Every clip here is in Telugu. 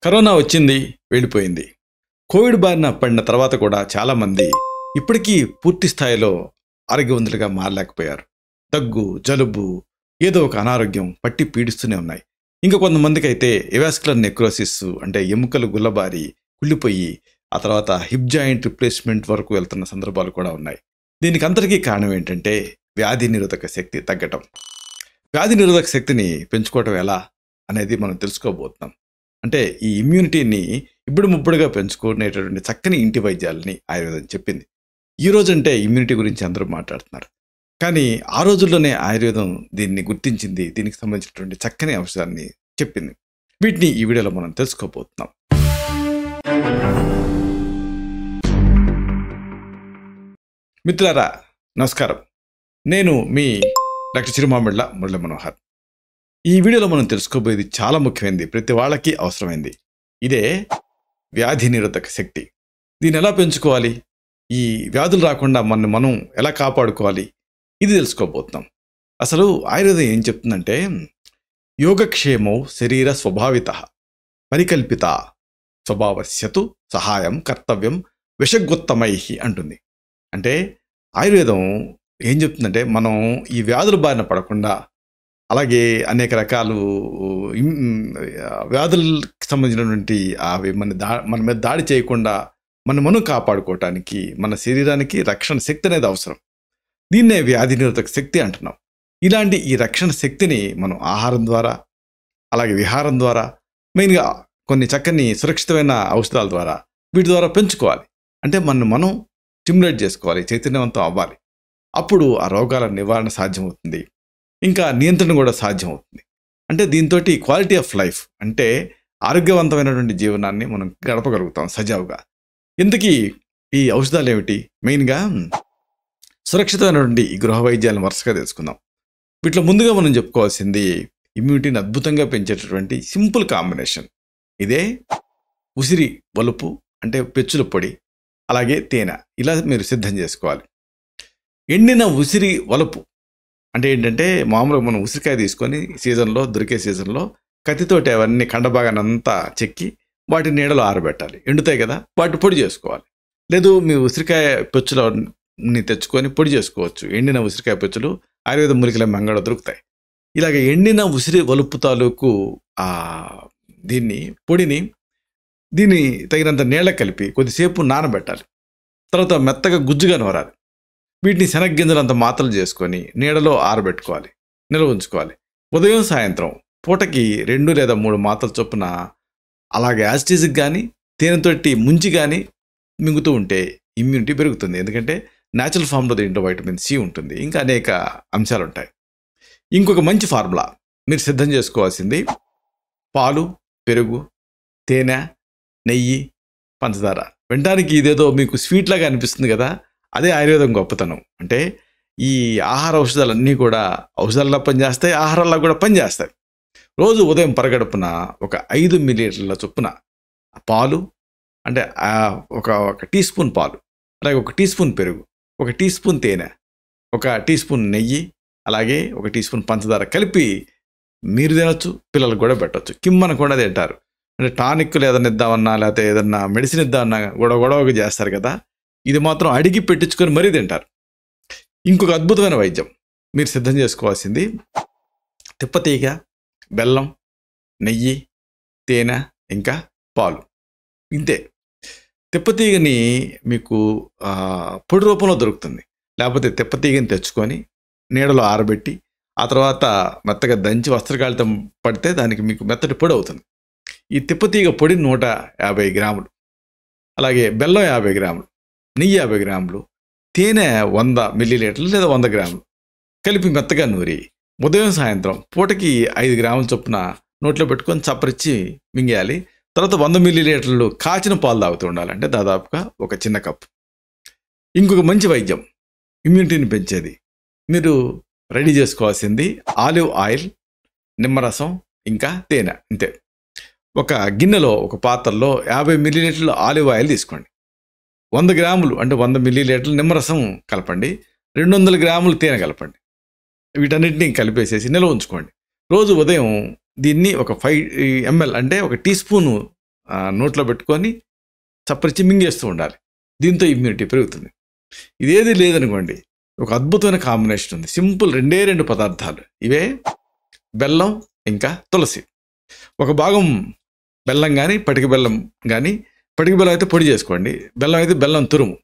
కరోనా వచ్చింది, వెళ్ళిపోయింది. కోవిడ్ బారిన పడిన తర్వాత కూడా చాలామంది ఇప్పటికీ పూర్తి స్థాయిలో ఆరోగ్యవంతులుగా మారలేకపోయారు. దగ్గు, జలుబు, ఏదో ఒక అనారోగ్యం పట్టి పీడిస్తూనే ఉన్నాయి. ఇంకా కొంతమందికి అయితే ఎవాస్కులర్ నెక్రోసిస్ అంటే ఎముకలు గుల్లబారి కుళ్ళిపోయి ఆ తర్వాత హిప్ జాయింట్ రిప్లేస్మెంట్ వరకు వెళ్తున్న సందర్భాలు కూడా ఉన్నాయి. దీనికి అంతటికీ కారణం ఏంటంటే వ్యాధి నిరోధక శక్తి తగ్గటం. వ్యాధి నిరోధక శక్తిని పెంచుకోవటం ఎలా అనేది మనం తెలుసుకోబోతున్నాం. అంటే ఈ ఇమ్యూనిటీని ఇప్పుడు ముప్పుడుగా పెంచుకునేటటువంటి చక్కని ఇంటి వైద్యాలని ఆయుర్వేదం చెప్పింది. ఈ రోజంటే ఇమ్యూనిటీ గురించి అందరూ మాట్లాడుతున్నారు, కానీ ఆ రోజుల్లోనే ఆయుర్వేదం దీన్ని గుర్తించింది, దీనికి సంబంధించినటువంటి చక్కని అంశాన్ని చెప్పింది. వీటిని ఈ వీడియోలో మనం తెలుసుకోబోతున్నాం. మిత్రులారా, నమస్కారం. నేను మీ డాక్టర్ చిరుమామిళ్ళ మురళీ మనోహర్. ఈ వీడియోలో మనం తెలుసుకోబోయేది చాలా ముఖ్యమైనది, ప్రతి వాళ్ళకి అవసరమైంది. ఇదే వ్యాధి నిరోధక శక్తి. దీన్ని ఎలా పెంచుకోవాలి, ఈ వ్యాధులు రాకుండా మనం ఎలా కాపాడుకోవాలి, ఇది తెలుసుకోబోతున్నాం. అసలు ఆయుర్వేదం ఏం చెప్తుందంటే, యోగక్షేమౌ శరీర స్వభావిత పరికల్పిత స్వభావస్యతు సహాయం కర్తవ్యం విషగోత్తమై అంటుంది. అంటే ఆయుర్వేదం ఏం చెప్తుందంటే, మనం ఈ వ్యాధుల బారిన పడకుండా, అలాగే అనేక రకాలు వ్యాధులకు సంబంధించినటువంటి అవి మన మీద దాడి చేయకుండా మనం కాపాడుకోవటానికి మన శరీరానికి రక్షణ శక్తి అనేది అవసరం. దీన్నే వ్యాధి నిరోధక శక్తి అంటున్నాం. ఇలాంటి ఈ రక్షణ శక్తిని మనం ఆహారం ద్వారా, అలాగే విహారం ద్వారా, మెయిన్గా కొన్ని చక్కని సురక్షితమైన ఔషధాల ద్వారా, వీటి ద్వారా పెంచుకోవాలి. అంటే మనం స్టిమ్యులేట్ చేసుకోవాలి, చైతన్యవంతం అవ్వాలి. అప్పుడు ఆ రోగాల నివారణ సాధ్యమవుతుంది, ఇంకా నియంత్రణ కూడా సాధ్యమవుతుంది. అంటే దీంతో క్వాలిటీ ఆఫ్ లైఫ్ అంటే ఆరోగ్యవంతమైనటువంటి జీవనాన్ని మనం గడపగలుగుతాం సజావుగా. ఇంతకీ ఈ ఔషధాలు ఏమిటి? మెయిన్గా సురక్షితమైనటువంటి ఈ గృహ వైద్యాలను వరుసగా తెలుసుకుందాం. వీటిలో ముందుగా మనం చెప్పుకోవాల్సింది ఇమ్యూనిటీని అద్భుతంగా పెంచేటటువంటి సింపుల్ కాంబినేషన్. ఇదే ఉసిరి వలుపు అంటే పెచ్చుల పొడి, అలాగే తేనె. ఇలా మీరు సిద్ధం చేసుకోవాలి. ఎండిన ఉసిరి వలుపు అంటే ఏంటంటే, మామూలుగా మనం ఉసిరికాయ తీసుకొని సీజన్లో దొరికే సీజన్లో కత్తితోటి అవన్నీ కండభాగానంతా చెక్కి వాటి నీడలో ఆరబెట్టాలి. ఎండుతాయి కదా, వాటి పొడి చేసుకోవాలి. లేదు మీ ఉసిరికాయ పెచ్చులని తెచ్చుకొని పొడి చేసుకోవచ్చు. ఎండిన ఉసిరికాయ పెచ్చులు ఆయుర్వేద మూలికల మంగళ దొరుకుతాయి. ఇలాగ ఎండిన ఉసిరి వలుపు తాలూకు దీన్ని తగినంత నీళ్ళ కలిపి కొద్దిసేపు నానబెట్టాలి. తర్వాత మెత్తగా గుజ్జుగా నూరాలి. వీటిని శనగ్గింజలంత మాత్రలు చేసుకొని నీడలో ఆరబెట్టుకోవాలి, నిల్వ ఉంచుకోవాలి. ఉదయం సాయంత్రం పూటకి 2 లేదా 3 మాత్రల చొప్పున అలాగే యాసిటిస్కి కానీ తేనెతోటి ముంచి కానీ మింగుతూ ఉంటే ఇమ్యూనిటీ పెరుగుతుంది. ఎందుకంటే న్యాచురల్ ఫామ్లో దీంట్లో వైటమిన్ సి ఉంటుంది, ఇంకా అనేక అంశాలు ఉంటాయి. ఇంకొక మంచి ఫార్ములా మీరు సిద్ధం చేసుకోవాల్సింది పాలు, పెరుగు, తేనె, నెయ్యి, పంచదార. వినడానికి ఇదేదో మీకు స్వీట్ లాగా అనిపిస్తుంది కదా, అదే ఆయుర్వేదం గొప్పతనం. అంటే ఈ ఆహార ఔషధాలన్నీ కూడా ఔషధాల్లో పనిచేస్తాయి, ఆహారాల్లో కూడా పనిచేస్తాయి. రోజు ఉదయం పరగడుపున ఒక 5 మిల్లీలీటర్ల చొప్పున పాలు, అంటే ఒక టీ స్పూన్ పాలు, అలాగే 1 టీ స్పూన్ పెరుగు, 1 టీ స్పూన్ తేనె, 1 టీ స్పూన్ నెయ్యి, అలాగే 1 టీ స్పూన్ పంచదార కలిపి మీరు తినొచ్చు, పిల్లలకు కూడా పెట్టచ్చు. కిమ్మన కూడా తింటారు. అంటే టానిక్లు ఏదైనా ఇద్దామన్నా, లేకపోతే ఏదన్నా మెడిసిన్ ఇద్దామన్నా గొడవగా చేస్తారు కదా, ఇది మాత్రం అడిగి పెట్టించుకొని మరీ తింటారు. ఇంకొక అద్భుతమైన వైద్యం మీరు సిద్ధం చేసుకోవాల్సింది తిప్పతీగ, బెల్లం, నెయ్యి, తేనె, ఇంకా పాలు. ఇంతే. తిప్పతీగని మీకు పొడి రూపంలో దొరుకుతుంది. లేకపోతే తిప్పతీగని తెచ్చుకొని నీడలో ఆరబెట్టి ఆ తర్వాత మెత్తగా దంచి వస్త్రకాళితం పడితే దానికి మీకు మెత్తటి పొడి అవుతుంది. ఈ తిప్పతీగ పొడి 150 గ్రాములు, అలాగే బెల్లం 50 గ్రాములు, నెయ్యి 50 గ్రాములు, తేనె 100 మిల్లీలీటర్లు లేదా 100 గ్రాములు కలిపి మెత్తగా నూరి ఉదయం సాయంత్రం పూటకి 5 గ్రాముల చొప్పున నోట్లో పెట్టుకొని చప్పరిచ్చి మింగేయాలి. తర్వాత 100 మిల్లీలీటర్లు కాచిన పాలు తాగుతూ ఉండాలి, అంటే దాదాపుగా ఒక చిన్న కప్పు. ఇంకొక మంచి వైద్యం ఇమ్యూనిటీని పెంచేది మీరు రెడీ చేసుకోవాల్సింది ఆలివ్ ఆయిల్, నిమ్మరసం, ఇంకా తేనె. ఇంతే. ఒక గిన్నెలో, ఒక పాత్రలో 50 మిల్లీలీటర్లు ఆలివ్ ఆయిల్ తీసుకోండి. 100 గ్రాములు అంటే 100 మిల్లీలీటర్లు నిమ్మరసం కలపండి. 200 గ్రాములు తేనె కలపండి. వీటన్నిటిని కలిపేసేసి నిల్వ ఉంచుకోండి. రోజు ఉదయం దీన్ని ఒక 5 ml అంటే 1 టీ స్పూను నోట్లో పెట్టుకొని చప్పరిచి మింగేస్తూ ఉండాలి. దీంతో ఇమ్యూనిటీ పెరుగుతుంది. ఇదేది లేదనుకోండి, ఒక అద్భుతమైన కాంబినేషన్ ఉంది. సింపుల్ 2 పదార్థాలు. ఇవే బెల్లం ఇంకా తులసి. ఒక భాగం బెల్లం కానీ పటిక బెల్లం కానీ, పటిక బెల్లం అయితే పొడి చేసుకోండి, బెల్లం అయితే బెల్లం తురుము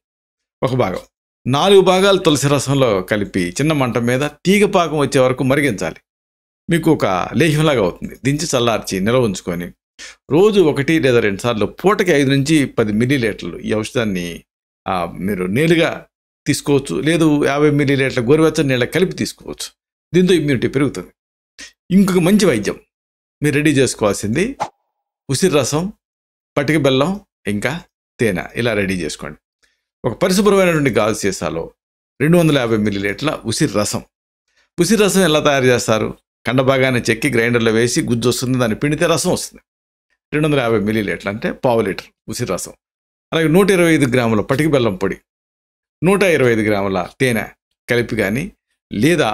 ఒక భాగం. 4 భాగాలు తులసి రసంలో కలిపి చిన్న మంట మీద తీగ పాకం వచ్చే వరకు మరిగించాలి. మీకు ఒక లేహ్యంలాగా అవుతుంది. దించి చల్లార్చి నిల్వ ఉంచుకొని రోజు 1 లేదా 2 సార్లు పూటకి 5 నుంచి 10 మిల్లీలీటర్లు ఈ ఔషధాన్ని మీరు నేరుగా తీసుకోవచ్చు. లేదు 50 మిల్లీలీటర్ల గోరువెచ్చని నీళ్ళ కలిపి తీసుకోవచ్చు. దీంతో ఇమ్యూనిటీ పెరుగుతుంది. ఇంకొక మంచి వైద్యం మీరు రెడీ చేసుకోవాల్సింది ఉసిరి రసం, పటిక బెల్లం ఇంకా తేనె. ఇలా రెడీ చేసుకోండి. ఒక పరిశుభ్రమైనటువంటి గాజు సీసాలో 250 మిల్లీలీటర్ల ఉసిరి రసం. ఉసిరి రసం ఎలా తయారు చేస్తారు? కండ భాగాన్ని చెక్కి గ్రైండర్లో వేసి గుజ్జు వస్తుంది, దాన్ని పిండితే రసం వస్తుంది. 250 మిల్లీలీటర్లు అంటే ½ లీటర్ ఉసిరి రసం. అలాగే 125 గ్రాముల పటిక బెల్లం పొడి, 125 గ్రాముల తేనె కలిపి కానీ, లేదా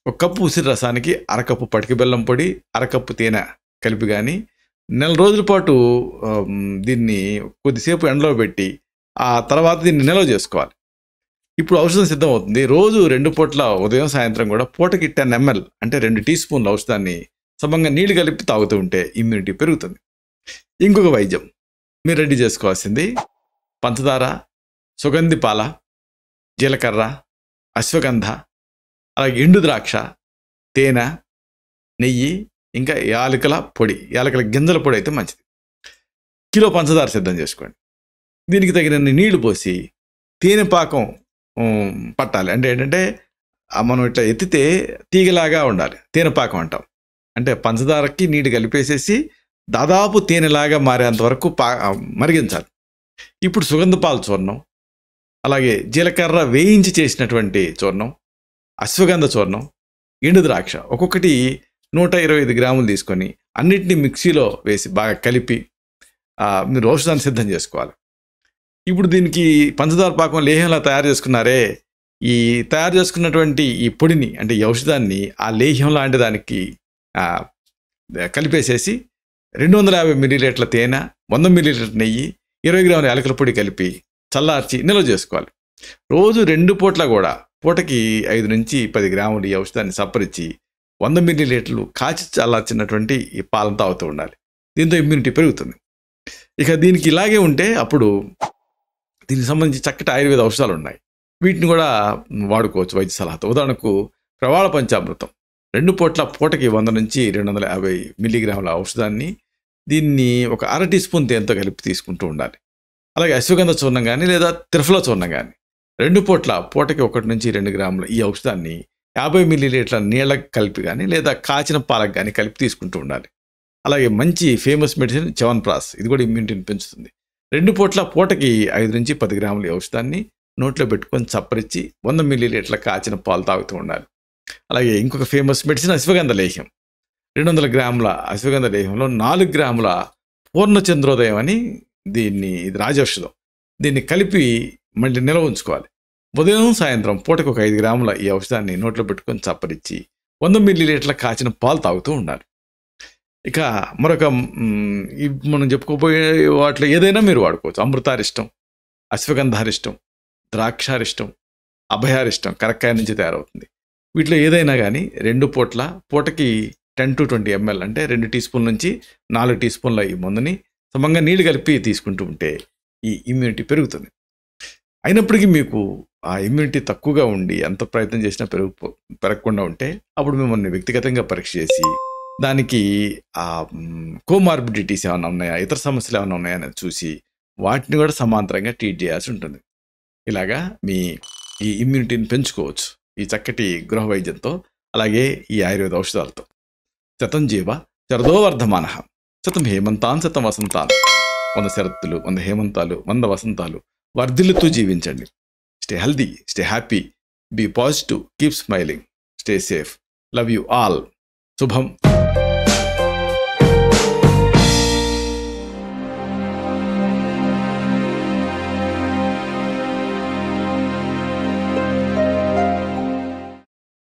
ఒక కప్పు ఉసిరి రసానికి అరకప్పు పటిక బెల్లం పొడి, అరకప్పు తేనె కలిపి కానీ నెల రోజుల పాటు దీన్ని కొద్దిసేపు ఎండలో పెట్టి ఆ తర్వాత దీన్ని నిల్వ చేసుకోవాలి. ఇప్పుడు ఔషధం సిద్ధం అవుతుంది. రోజు 2 పూట్ల ఉదయం సాయంత్రం కూడా పూటకి 10 ml అంటే 2 టీ స్పూన్ల ఔషధాన్ని సమంగా నీళ్లు కలిపి తాగుతూ ఉంటే ఇమ్యూనిటీ పెరుగుతుంది. ఇంకొక వైద్యం మీరు రెడీ చేసుకోవాల్సింది పంచదార, సుగంధి పాల, జీలకర్ర, అశ్వగంధ, అలాగే ఎండు ద్రాక్ష, తేనె, నెయ్యి ఇంకా యాలకుల పొడి. యాలకుల గింజల పొడి అయితే మంచిది. కిలో పంచదార సిద్ధం చేసుకోండి. దీనికి తగినన్ని నీళ్లు పోసి తేనె పాకం పట్టాలి. అంటే ఏంటంటే మనం ఇట్లా ఎత్తితే తీగలాగా ఉండాలి. తేనె పాకం అంటాం. అంటే పంచదారకి నీళ్ళు కలిపేసేసి దాదాపు తేనెలాగా మారేంత వరకు మరిగించాలి. ఇప్పుడు సుగంధ పాల చూర్ణం, అలాగే జీలకర్ర వేయించి చేసినటువంటి చూర్ణం, అశ్వగంధ చూర్ణం, ఎండు ద్రాక్ష ఒక్కొక్కటి 125 గ్రాములు తీసుకొని అన్నిటినీ మిక్సీలో వేసి బాగా కలిపి మీరు ఔషధాన్ని సిద్ధం చేసుకోవాలి. ఇప్పుడు దీనికి పంచదార పాకం లేహ్యంలా తయారు చేసుకున్నారే, ఈ తయారు చేసుకున్నటువంటి ఈ పొడిని అంటే ఈ ఔషధాన్ని ఆ లేహ్యం లాంటి దానికి కలిపేసేసి 250 మిల్లీలీటర్ల తేనె, 100 మిల్లీలీటర్ నెయ్యి, 20 గ్రాముల యాలకుల పొడి కలిపి చల్లార్చి నిల్వ చేసుకోవాలి. రోజు 2 పూట్ల కూడా పూటకి 5 నుంచి 10 గ్రాములు ఈ ఔషధాన్ని సప్పరించి 100 మిల్లీలీటర్లు కాచి చల్లార్చినటువంటి ఈ పాలను తాగుతూ ఉండాలి. దీంతో ఇమ్యూనిటీ పెరుగుతుంది. ఇక దీనికి ఇలాగే ఉంటే అప్పుడు దీనికి సంబంధించి చక్కటి ఆయుర్వేద ఔషధాలు ఉన్నాయి. వీటిని కూడా వాడుకోవచ్చు వైద్య సలహాతో. ఉదాహరణకు ప్రవాళ పంచామృతం 2 పూట్ల పూటకి 100 నుంచి 250 మిల్లీగ్రాముల ఔషధాన్ని దీన్ని ఒక 1/2 టీ స్పూన్ తేనెతో కలిపి తీసుకుంటూ ఉండాలి. అలాగే అశ్వగంధ చూర్ణం కానీ లేదా త్రిఫల చూర్ణం కానీ 2 పూట్ల పూటకి 1 నుంచి 2 గ్రాముల ఈ ఔషధాన్ని 50 మిల్లీలీటర్ల నీళ్ళకి కలిపి కానీ లేదా కాచిన పాలకు కానీ కలిపి తీసుకుంటూ ఉండాలి. అలాగే మంచి ఫేమస్ మెడిసిన్ చ్యవన్ప్రాష్, ఇది కూడా ఇమ్యూనిటీని పెంచుతుంది. 2 పూట్ల పూటకి 5 నుంచి 10 గ్రాముల ఈ ఔషధాన్ని నోట్లో పెట్టుకొని చప్పరించి 100 మిల్లీలీటర్ల కాచిన పాలు తాగుతూ ఉండాలి. అలాగే ఇంకొక ఫేమస్ మెడిసిన్ అశ్వగంధ లేహ్యం. 200 గ్రాముల అశ్వగంధ లేహ్యంలో 4 గ్రాముల పూర్ణచంద్రోదయం అని ఇది రాజౌషధం. దీన్ని కలిపి మళ్ళీ నిల్వ ఉంచుకోవాలి. ఉదయం సాయంత్రం పూటకు ఒక 5 గ్రాముల ఈ ఔషధాన్ని నోట్లో పెట్టుకొని చప్పరించి 100 మిల్లీలీటర్ల కాచిన పాలు తాగుతూ ఉండాలి. ఇక మరొక మనం చెప్పుకోబోయే వాటిలో ఏదైనా మీరు వాడుకోవచ్చు. అమృతారిష్టం, అశ్వగంధారిష్టం, ద్రాక్షారిష్టం, అభయారిష్టం కరక్కాయ నుంచి తయారవుతుంది. వీటిలో ఏదైనా కానీ 2 పూట్ల పూటకి 10 to 20 ml అంటే 2 టీ స్పూన్ల నుంచి 4 టీ స్పూన్ల ఈ మందుని సమంగా నీళ్ళు కలిపి తీసుకుంటూ ఉంటే ఈ ఇమ్యూనిటీ పెరుగుతుంది. అయినప్పటికీ మీకు ఆ ఇమ్యూనిటీ తక్కువగా ఉండి ఎంత ప్రయత్నం చేసినా పెరగకుండా ఉంటే అప్పుడు మిమ్మల్ని వ్యక్తిగతంగా పరీక్ష చేసి దానికి కోమార్బిడిటీస్ ఏమైనా ఉన్నాయా, ఇతర సమస్యలు ఏమైనా ఉన్నాయా అని చూసి వాటిని కూడా సమాంతరంగా ట్రీట్ చేయాల్సి ఉంటుంది. ఇలాగా మీ ఈ ఇమ్యూనిటీని పెంచుకోవచ్చు ఈ చక్కటి గృహ వైద్యంతో, అలాగే ఈ ఆయుర్వేద ఔషధాలతో. శతం జీవ శరదో వర్ధమానః, శతం హేమంతాన్ శతం వసంతాన్. 100 శరత్తులు, 100 హేమంతాలు, 100 వసంతాలు వర్ధిల్లుతూ జీవించండి. Stay healthy, stay happy, be positive, keep smiling, stay safe. Love you all. శుభం.